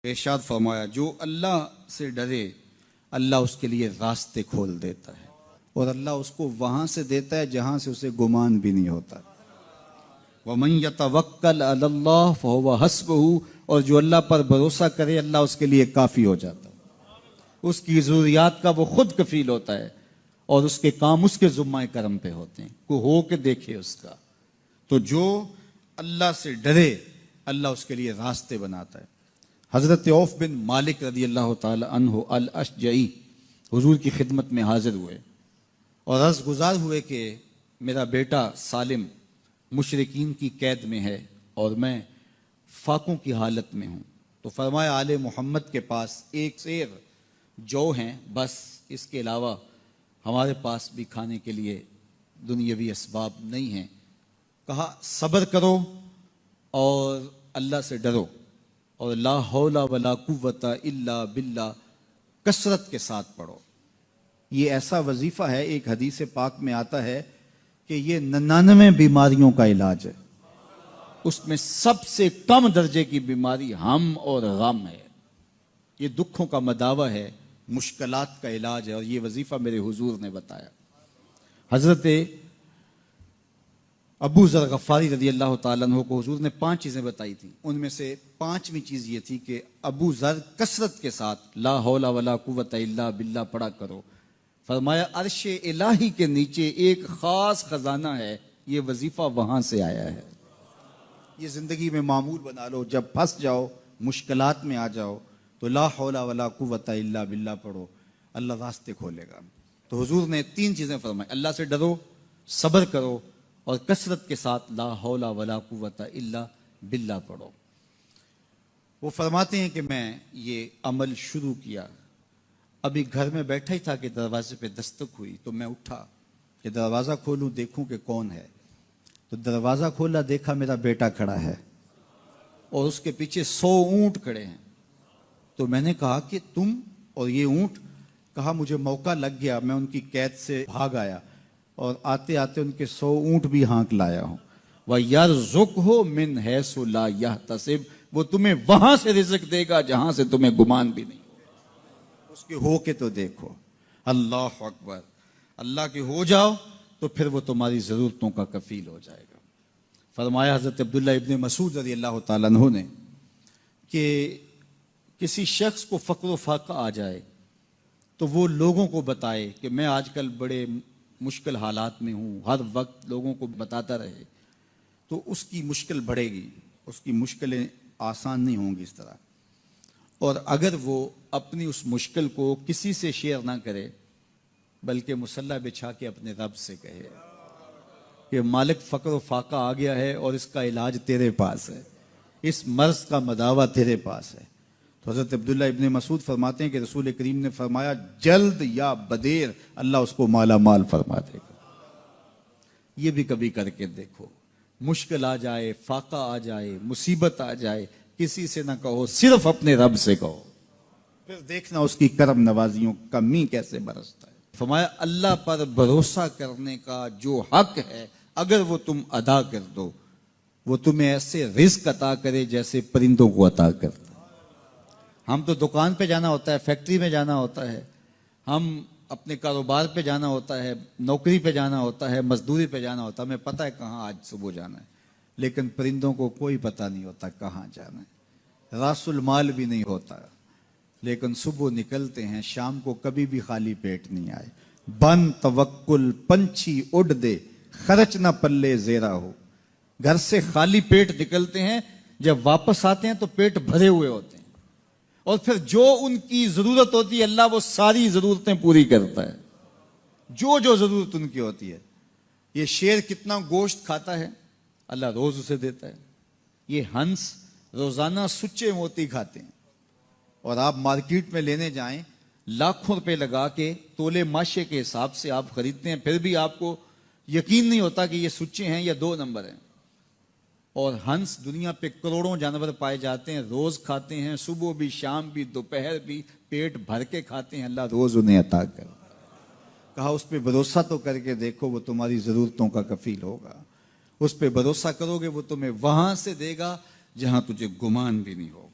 ارشاد فرمایا جو اللہ سے ڈرے اللہ اس کے لیے راستے کھول دیتا ہے اور اللہ اس کو وہاں سے دیتا ہے جہاں سے اسے گمان بھی نہیں ہوتا۔ وَمَن يَتَوَكَّلْ عَلَى اللَّهِ فَهُوَ حَسْبُهُ، اور جو اللہ پر بھروسہ کرے اللہ اس کے لیے کافی ہو جاتا ہے، اس کی ضروریات کا وہ خود کفیل ہوتا ہے اور اس کے کام اس کے ذمہ کرم پہ ہوتے ہیں، کو ہو کے دیکھے اس کا۔ تو جو اللہ سے ڈرے اللہ اس کے لیے راستے بناتا ہے۔ حضرت عوف بن مالک رضی اللہ تعالی عنہ الاشجعی حضور کی خدمت میں حاضر ہوئے اور عرض گزار ہوئے کہ میرا بیٹا سالم مشرکین کی قید میں ہے اور میں فاقوں کی حالت میں ہوں، تو فرمایا آل محمد کے پاس ایک سیر جو ہیں، بس اس کے علاوہ ہمارے پاس بھی کھانے کے لیے دنیاوی اسباب نہیں ہیں۔ کہا صبر کرو اور اللہ سے ڈرو اور لا حول ولا قوت الا باللہ کثرت کے ساتھ پڑھو۔ یہ ایسا وظیفہ ہے، ایک حدیث پاک میں آتا ہے کہ یہ 99 بیماریوں کا علاج ہے، اس میں سب سے کم درجے کی بیماری ہم اور غم ہے۔ یہ دکھوں کا مداوع ہے، مشکلات کا علاج ہے، اور یہ وظیفہ میرے حضور نے بتایا۔ حضرت ابو ذر غفاری رضی اللہ تعالیٰ عنہ کو حضور نے 5 چیزیں بتائی تھیں، ان میں سے 5ویں چیز یہ تھی کہ ابو ذر کثرت کے ساتھ لا حول ولا قوت الا باللہ پڑھا کرو۔ فرمایا عرش الہی کے نیچے ایک خاص خزانہ ہے، یہ وظیفہ وہاں سے آیا ہے۔ یہ زندگی میں معمول بنا لو، جب پھنس جاؤ مشکلات میں آ جاؤ تو لا حول ولا قوت الا باللہ پڑھو، اللہ راستے کھولے گا۔ تو حضور نے 3 چیزیں فرمائی، اللہ سے ڈرو، صبر کرو اور کثرت کے ساتھ لا حول ولا قوت الا باللہ پڑھو۔ وہ فرماتے ہیں کہ میں یہ عمل شروع کیا، ابھی گھر میں بیٹھا ہی تھا کہ دروازے پہ دستک ہوئی، تو میں اٹھا کہ دروازہ کھولوں دیکھوں کہ کون ہے، تو دروازہ کھولا، دیکھا میرا بیٹا کھڑا ہے اور اس کے پیچھے 100 اونٹ کھڑے ہیں۔ تو میں نے کہا کہ تم اور یہ اونٹ؟ کہا مجھے موقع لگ گیا، میں ان کی قید سے بھاگ آیا اور آتے آتے ان کے 100 اونٹ بھی ہانک لایا ہوں۔ وَيَرْزُقْهُ مِنْ حَيْثُ لَا يَحْتَسِبُ، وہ تمہیں وہاں سے رزق دے گا جہاں سے تمہیں گمان بھی نہیں، اس کے ہو کے تو دیکھو۔ اللہ اکبر، اللہ کے ہو جاؤ تو پھر وہ تمہاری ضرورتوں کا کفیل ہو جائے گا۔ فرمایا حضرت عبداللہ ابن مسعود رضی اللہ تعالیٰ عنہ نے کہ کسی شخص کو فقر و فاقہ آ جائے تو وہ لوگوں کو بتائے کہ میں آج کل بڑے مشکل حالات میں ہوں، ہر وقت لوگوں کو بتاتا رہے تو اس کی مشکل بڑھے گی، اس کی مشکلیں آسان نہیں ہوں گی اس طرح۔ اور اگر وہ اپنی اس مشکل کو کسی سے شیئر نہ کرے بلکہ مصلی بچھا کے اپنے رب سے کہے کہ مالک فقر و فاقہ آ گیا ہے اور اس کا علاج تیرے پاس ہے، اس مرض کا مداوع تیرے پاس ہے۔ تو حضرت عبداللہ ابن مسعود فرماتے ہیں کہ رسول کریم نے فرمایا جلد یا بدیر اللہ اس کو مالا مال فرما دے گا۔ یہ بھی کبھی کر کے دیکھو، مشکل آ جائے، فاقہ آ جائے، مصیبت آ جائے، کسی سے نہ کہو، صرف اپنے رب سے کہو، پھر دیکھنا اس کی کرم نوازیوں کا می کیسے برستا ہے۔ فرمایا اللہ پر بھروسہ کرنے کا جو حق ہے اگر وہ تم ادا کر دو، وہ تمہیں ایسے رزق عطا کرے جیسے پرندوں کو عطا کرتا ہے۔ ہم تو دکان پہ جانا ہوتا ہے، فیکٹری میں جانا ہوتا ہے، ہم اپنے کاروبار پہ جانا ہوتا ہے، نوکری پہ جانا ہوتا ہے، مزدوری پہ جانا ہوتا ہے، ہمیں پتہ ہے کہاں آج صبح جانا ہے، لیکن پرندوں کو کوئی پتہ نہیں ہوتا کہاں جانا ہے، راس المال بھی نہیں ہوتا، لیکن صبح نکلتے ہیں، شام کو کبھی بھی خالی پیٹ نہیں آئے۔ بن توکل پنچھی اڑ دے، خرچ نہ پلے زیرا ہو۔ گھر سے خالی پیٹ نکلتے ہیں، جب واپس آتے ہیں تو پیٹ بھرے ہوئے ہوتے ہیں، اور پھر جو ان کی ضرورت ہوتی ہے اللہ وہ ساری ضرورتیں پوری کرتا ہے، جو ضرورت ان کی ہوتی ہے۔ یہ شیر کتنا گوشت کھاتا ہے اللہ روز اسے دیتا ہے، یہ ہنس روزانہ سچے موتی کھاتے ہیں، اور آپ مارکیٹ میں لینے جائیں لاکھوں روپے لگا کے تولے ماشے کے حساب سے آپ خریدتے ہیں، پھر بھی آپ کو یقین نہیں ہوتا کہ یہ سچے ہیں یا 2 نمبر ہیں۔ اور ہنس دنیا پہ کروڑوں جانور پائے جاتے ہیں، روز کھاتے ہیں، صبح بھی، شام بھی، دوپہر بھی، پیٹ بھر کے کھاتے ہیں، اللہ روز انہیں عطا کرتا ہے۔ کہا اس پہ بھروسہ تو کر کے دیکھو، وہ تمہاری ضرورتوں کا کفیل ہوگا، اس پہ بھروسہ کرو گے وہ تمہیں وہاں سے دے گا جہاں تجھے گمان بھی نہیں ہوگا۔